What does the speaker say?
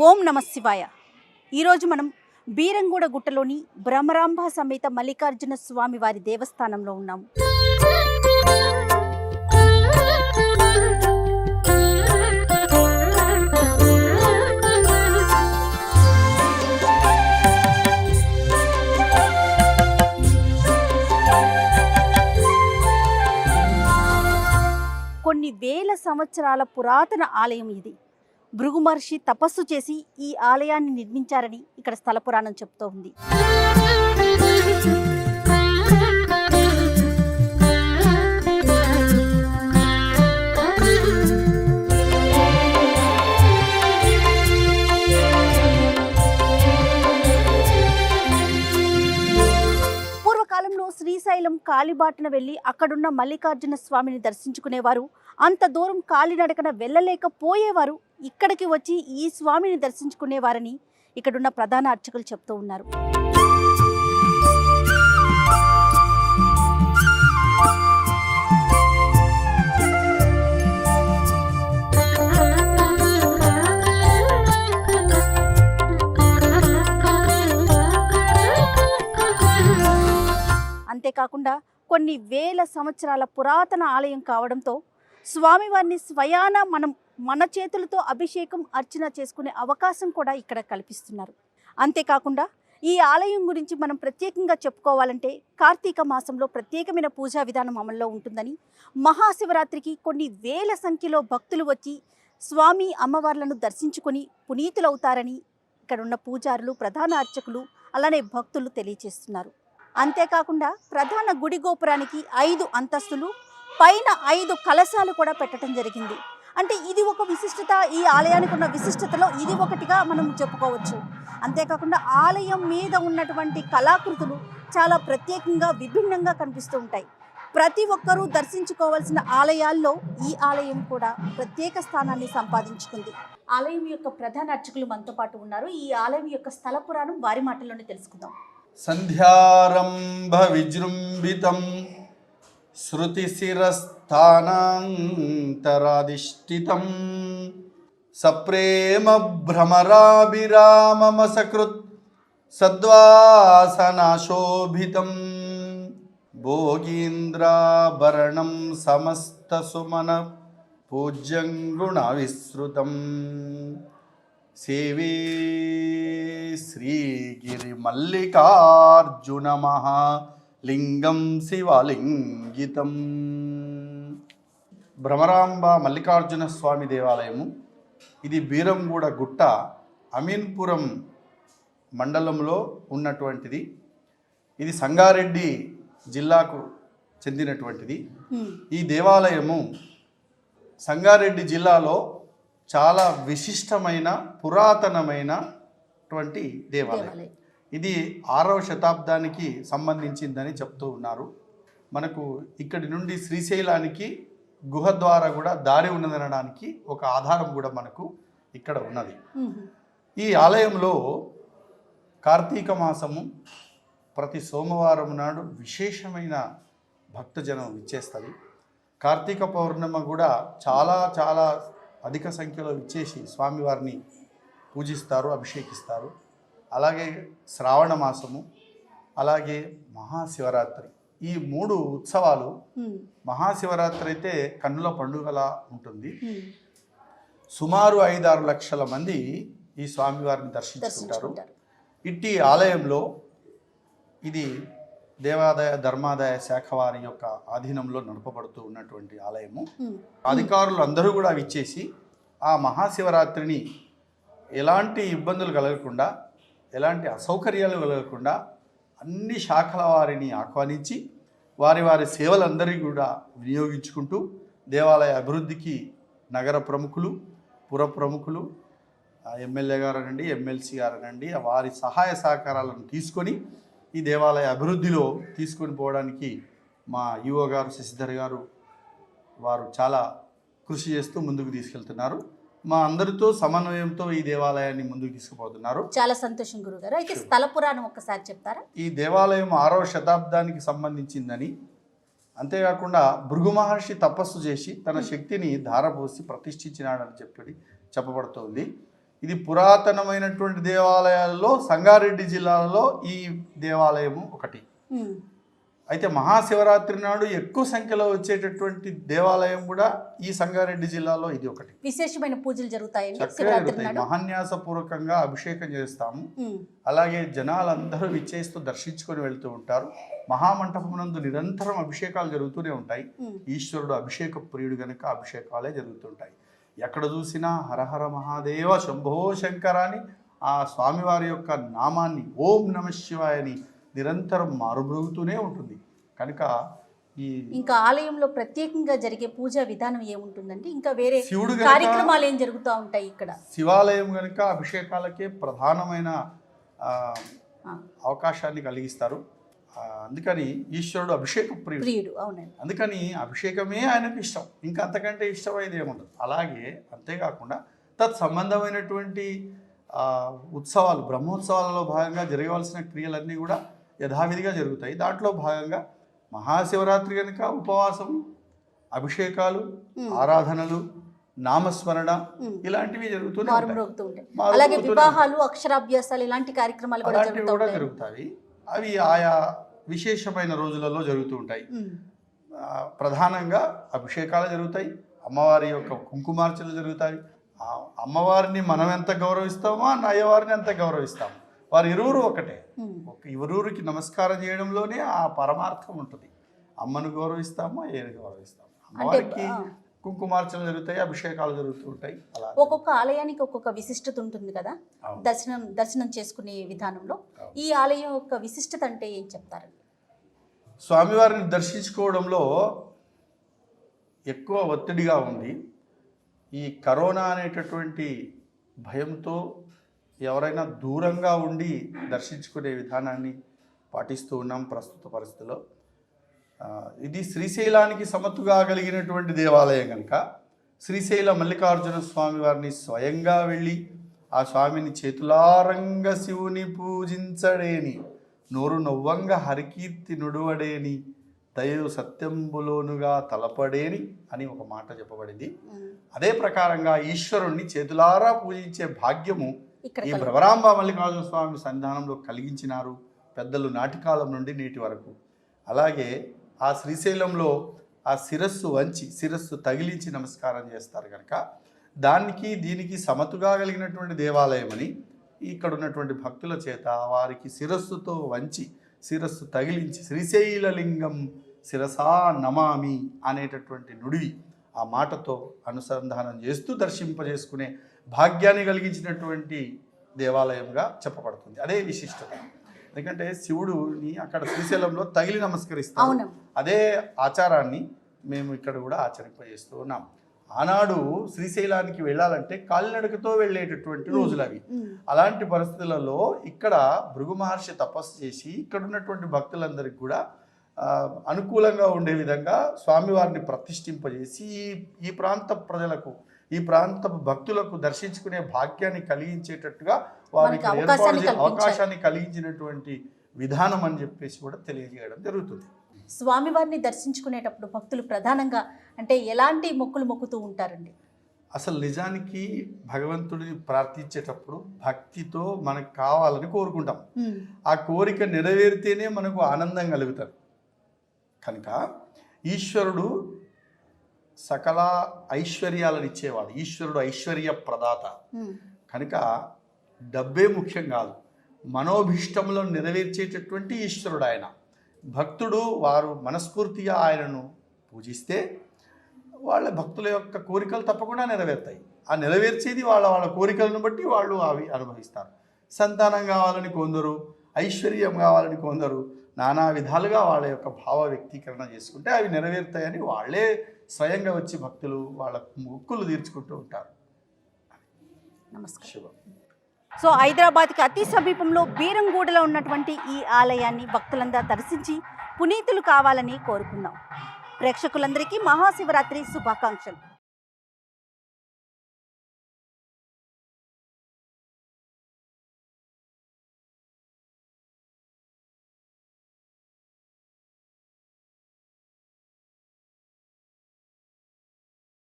ఓం నమ శివాయ. ఈరోజు మనం బీరంగూడ గుట్టలోని భ్రమరాంబ సమేత మల్లికార్జున స్వామి వారి దేవస్థానంలో ఉన్నాము. కొన్ని వేల సంవత్సరాల పురాతన ఆలయం ఇది. భృగు మహర్షి తపస్సు చేసి ఈ ఆలయాన్ని నిర్మించారని ఇక్కడ స్థల పురాణం చెప్తూ ఉంది. పూర్వకాలంలో శ్రీశైలం కాలిబాటన వెళ్ళి అక్కడున్న మల్లికార్జున స్వామిని దర్శించుకునేవారు. అంత దూరం కాలినడకన వెళ్ళలేకపోయేవారు ఇక్కడికి వచ్చి ఈ స్వామిని దర్శించుకునేవారని ఇక్కడున్న ప్రధాన అర్చకులు చెప్తూ ఉన్నారు. అంతేకాకుండా కొన్ని వేల సంవత్సరాల పురాతన ఆలయం కావడంతో స్వామివారిని స్వయాన మన చేతులతో అభిషేకం అర్చన చేసుకునే అవకాశం కూడా ఇక్కడ కల్పిస్తున్నారు. అంతేకాకుండా ఈ ఆలయం గురించి మనం ప్రత్యేకంగా చెప్పుకోవాలంటే కార్తీక మాసంలో ప్రత్యేకమైన పూజా విధానం అమల్లో ఉంటుందని, మహాశివరాత్రికి కొన్ని వేల సంఖ్యలో భక్తులు వచ్చి స్వామి అమ్మవార్లను దర్శించుకొని పునీతులవుతారని ఇక్కడున్న పూజారులు, ప్రధాన అర్చకులు, అలానే భక్తులు తెలియజేస్తున్నారు. అంతేకాకుండా ప్రధాన గుడి గోపురానికి 5 అంతస్తులు, పైన 5 కలశాలు కూడా పెట్టడం జరిగింది. అంటే ఇది ఒక విశిష్టత, ఈ ఆలయానికి ఉన్న విశిష్టతలో ఇది ఒకటిగా మనం చెప్పుకోవచ్చు. అంతేకాకుండా ఆలయం మీద ఉన్నటువంటి కళాకృతులు చాలా ప్రత్యేకంగా విభిన్నంగా కనిపిస్తూ ఉంటాయి. ప్రతి ఒక్కరూ దర్శించుకోవాల్సిన ఆలయాల్లో ఈ ఆలయం కూడా ప్రత్యేక స్థానాన్ని సంపాదించుకుంది. ఆలయం యొక్క ప్రధాన అర్చకులు మనతో పాటు ఉన్నారు. ఈ ఆలయం యొక్క స్థల పురాణం వారి మాటల్లోనే తెలుసుకుందాం. సంధ్యారంభ విజృంభితం శృతిశిరస్థానాంతరాధిష్ఠితం సప్రేమ భ్రమరాభిరామమసకృత్ సద్వాసనాశోభితం భోగీంద్రాభరణం సమస్తసుమన పూజ్యం గుణవిశ్రుతం సేవే శ్రీగిరి మల్లికార్జున మహాలింగం శివలింగితం. భ్రమరాంబ మల్లికార్జున స్వామి దేవాలయము ఇది బీరంగూడ గుట్ట, అమీన్పురం మండలంలో ఉన్నటువంటిది. ఇది సంగారెడ్డి జిల్లాకు చెందినటువంటిది. ఈ దేవాలయము సంగారెడ్డి జిల్లాలో చాలా విశిష్టమైన పురాతనమైనటువంటి దేవాలయం. ఇది 6వ శతాబ్దానికి సంబంధించిందని చెప్తూ ఉన్నారు. మనకు ఇక్కడి నుండి శ్రీశైలానికి గుహ ద్వారా కూడా దారి ఉన్నదనడానికి ఒక ఆధారం కూడా మనకు ఇక్కడ ఉన్నది. ఈ ఆలయంలో కార్తీక మాసము ప్రతి సోమవారం నాడు విశేషమైన భక్తజనం ఇచ్చేస్తుంది. కార్తీక పౌర్ణమి కూడా చాలా చాలా అధిక సంఖ్యలో ఇచ్చేసి స్వామివారిని పూజిస్తారు, అభిషేకిస్తారు. అలాగే శ్రావణ మాసము, అలాగే మహాశివరాత్రి, ఈ 3 ఉత్సవాలు. మహాశివరాత్రి అయితే కన్నుల పండుగలా ఉంటుంది. సుమారు 5-6 లక్షల మంది ఈ స్వామివారిని దర్శించుకుంటారు. ఇట్టి ఆలయంలో ఇది దేవాదాయ ధర్మాదాయ శాఖ వారి యొక్క ఆధీనంలో నడపబడుతూ ఉన్నటువంటి ఆలయము. అధికారులు అందరూ కూడా విచ్చేసి ఆ మహాశివరాత్రిని ఎలాంటి ఇబ్బందులు కలగకుండా, ఎలాంటి అసౌకర్యాలు కలగకుండా అన్ని శాఖల వారిని ఆహ్వానించి వారి వారి సేవలందరికీ కూడా వినియోగించుకుంటూ దేవాలయ అభివృద్ధికి నగర ప్రముఖులు, పుర ప్రముఖులు, ఎమ్మెల్యే గారనండి, ఎమ్మెల్సీ గారనండి, వారి సహాయ సహకారాలను తీసుకొని ఈ దేవాలయ అభివృద్ధిలో తీసుకొని పోవడానికి మా ఈఓ గారు శశిధర్ గారు వారు చాలా కృషి చేస్తూ ముందుకు తీసుకెళ్తున్నారు. మా అందరితో సమన్వయంతో ఈ దేవాలయాన్ని ముందుకు తీసుకుపోతున్నారు. చాలా సంతోషం గురుగారు. అయితే స్థల పురాణం ఒక్కసారి చెప్తారా? ఈ దేవాలయం 6వ శతాబ్దానికి సంబంధించిందని, అంతేకాకుండా భృగు మహర్షి తపస్సు చేసి తన శక్తిని ధారపోసి ప్రతిష్ఠించినాడని చెప్పబడుతోంది. ఇది పురాతనమైనటువంటి దేవాలయాల్లో సంగారెడ్డి జిల్లాలో ఈ దేవాలయము ఒకటి. అయితే మహాశివరాత్రి నాడు ఎక్కువ సంఖ్యలో వచ్చేటటువంటి దేవాలయం కూడా ఈ సంగారెడ్డి జిల్లాలో ఇది ఒకటి. విశేషమైన పూజలు జరుగుతాయండి. మహాన్యాసపూర్వకంగా అభిషేకం చేస్తాము. అలాగే జనాలందరూ విచ్చేస్తూ దర్శించుకొని వెళ్తూ ఉంటారు. మహామంటపమునందు నిరంతరం అభిషేకాలు జరుగుతూనే ఉంటాయి. ఈశ్వరుడు అభిషేక ప్రియుడు గనుక అభిషేకాలే జరుగుతుంటాయి. ఎక్కడ చూసినా హరహర మహాదేవ శంభో శంకర అని ఆ స్వామివారి యొక్క నామాన్ని ఓం నమః శివాయ అని నిరంతరం మారుమ్రోగుతూనే ఉంటుంది. కనుక ఈ ఇంకా ఆలయంలో ప్రత్యేకంగా జరిగే పూజా విధానం ఏముంటుందండి? ఇంకా వేరే కార్యక్రమాలు ఏం జరుగుతూ ఉంటాయి ఇక్కడ? శివాలయం కనుక అభిషేకాలకే ప్రధానమైన అవకాశాన్ని కలిగిస్తారు. అందుకని ఈశ్వరుడు అభిషేక ప్రియుడు. అవునండి. అందుకని అభిషేకమే ఆయనకు ఇష్టం. ఇంకా అంతకంటే ఇష్టమైనది ఏముండదు. అలాగే అంతేకాకుండా తత్సంబంధమైనటువంటి ఉత్సవాలు, బ్రహ్మోత్సవాలలో భాగంగా జరగవలసిన క్రియలన్నీ కూడా యథావిధిగా జరుగుతాయి. దాంట్లో భాగంగా మహాశివరాత్రి కనుక ఉపవాసం, అభిషేకాలు, ఆరాధనలు, నామస్మరణ ఇలాంటివి జరుగుతుంటాయి. అలాగే వివాహాలు, అక్షరాభ్యాసాలు ఇలాంటి కార్యక్రమాలు కూడా జరుగుతాయి. అవి ఆయా విశేషమైన రోజులలో జరుగుతూ ఉంటాయి. ప్రధానంగా అభిషేకాలు జరుగుతాయి. అమ్మవారి యొక్క కుంకుమార్చనలు జరుగుతాయి. అమ్మవారిని మనం ఎంత గౌరవిస్తామో అయ్యవారిని అంత గౌరవిస్తాము. వారు ఇరువురు ఒకటే. ఇరువురికి నమస్కారం చేయడంలోనే ఆ పరమార్థం ఉంటుంది. అమ్మను గౌరవిస్తాము, అయ్యను గౌరవిస్తాము. అమ్మవారికి కుంకుమార్చన జరుగుతాయి, అభిషేకాలు జరుగుతూ ఉంటాయి. అలా ఒక్కొక్క ఆలయానికి ఒక్కొక్క విశిష్టత ఉంటుంది కదా దర్శనం చేసుకునే విధానంలో. ఈ ఆలయం యొక్క విశిష్టత అంటే ఏం చెప్తారండి? స్వామివారిని దర్శించుకోవడంలో ఎక్కువ ఒత్తిడిగా ఉంది. ఈ కరోనా అనేటటువంటి భయంతో ఎవరైనా దూరంగా ఉండి దర్శించుకునే విధానాన్ని పాటిస్తూ ఉన్నాం ప్రస్తుత పరిస్థితిలో. ఇది శ్రీశైలానికి సమతుగా కలిగినటువంటి దేవాలయం కనుక శ్రీశైల మల్లికార్జున స్వామి వారిని స్వయంగా వెళ్ళి ఆ స్వామిని చేతులారంగ శివుని పూజించడేని, నోరు నవ్వంగ హరికీర్తి నుడువడేని, దయు సత్యంబులోనుగా తలపడేని అని ఒక మాట చెప్పబడింది. అదే ప్రకారంగా ఈశ్వరుణ్ణి చేతులారా పూజించే భాగ్యము ఈ భ్రవరాంబ మల్లికార్జున స్వామి సన్నిధానంలో కలిగించినారు పెద్దలు నాటికాలం నుండి నేటి వరకు. అలాగే ఆ శ్రీశైలంలో ఆ శిరస్సు వంచి శిరస్సు తగిలించి నమస్కారం చేస్తారు కనుక దానికి దీనికి సమతుగా కలిగినటువంటి దేవాలయం అని ఇక్కడ ఉన్నటువంటి భక్తుల చేత వారికి శిరస్సుతో వంచి శిరస్సు తగిలించి శ్రీశైలలింగం శిరసా నమామి అనేటటువంటి నుడివి ఆ మాటతో అనుసంధానం చేస్తూ దర్శింపజేసుకునే భాగ్యాన్ని కలిగించినటువంటి దేవాలయంగా చెప్పబడుతుంది. అదే విశిష్టత. ఎందుకంటే శివుడుని అక్కడ శ్రీశైలంలో తగిలి నమస్కరిస్తాం. అదే ఆచారాన్ని మేము ఇక్కడ కూడా ఆచరింపజేస్తూ ఉన్నాం. ఆనాడు శ్రీశైలానికి వెళ్ళాలంటే కాలినడకతో వెళ్ళేటటువంటి రోజులు అవి. అలాంటి పరిస్థితులలో ఇక్కడ భృగు మహర్షి తపస్సు చేసి ఇక్కడ ఉన్నటువంటి భక్తులందరికీ కూడా అనుకూలంగా ఉండే విధంగా స్వామివారిని ప్రతిష్ఠింపజేసి ఈ ప్రాంత ప్రజలకు, ఈ ప్రాంత భక్తులకు దర్శించుకునే భాగ్యాన్ని కలిగించేటట్టుగా వారికి అవకాశాన్ని కలిగించినటువంటి విధానం అని చెప్పేసి కూడా తెలియజేయడం జరుగుతుంది. స్వామివారిని దర్శించుకునేటప్పుడు భక్తులు ప్రధానంగా అంటే ఎలాంటి మొక్కులు మొక్కుతూ ఉంటారండి? అసలు నిజానికి భగవంతుడిని ప్రార్థించేటప్పుడు భక్తితో మనకు కావాలని కోరుకుంటాం. ఆ కోరిక నెరవేరితేనే మనకు ఆనందం కలుగుతుంది. కనుక ఈశ్వరుడు సకల ఐశ్వర్యాలను ఇచ్చేవాడు. ఈశ్వరుడు ఐశ్వర్య ప్రదాత కనుక డబ్బే ముఖ్యం కాదు, మనోభీష్టములను నెరవేర్చేటటువంటి ఈశ్వరుడు ఆయన. భక్తుడు వారు మనస్ఫూర్తిగా ఆయనను పూజిస్తే వాళ్ళ భక్తుల యొక్క కోరికలు తప్పకుండా నెరవేరుతాయి. ఆ నెరవేర్చేది వాళ్ళ కోరికలను బట్టి వాళ్ళు అవి అనుభవిస్తారు. సంతానం కావాలని కొందరు, ఐశ్వర్యం కావాలని కొందరు, నానా విధాలుగా వాళ్ళ యొక్క భావ వ్యక్తీకరణ చేసుకుంటే అవి నెరవేరుతాయని వాళ్ళే స్వయంగా వచ్చి భక్తులు వాళ్ళ మొక్కులు తీర్చుకుంటూ ఉంటారు. నమస్కారం. సో హైదరాబాద్కి అతి సమీపంలో బీరంగూడలో ఉన్నటువంటి ఈ ఆలయాన్ని భక్తులందరూ దర్శించి పునీతులు కావాలని కోరుకుందాం. ప్రేక్షకులందరికీ మహాశివరాత్రి శుభాకాంక్షలు.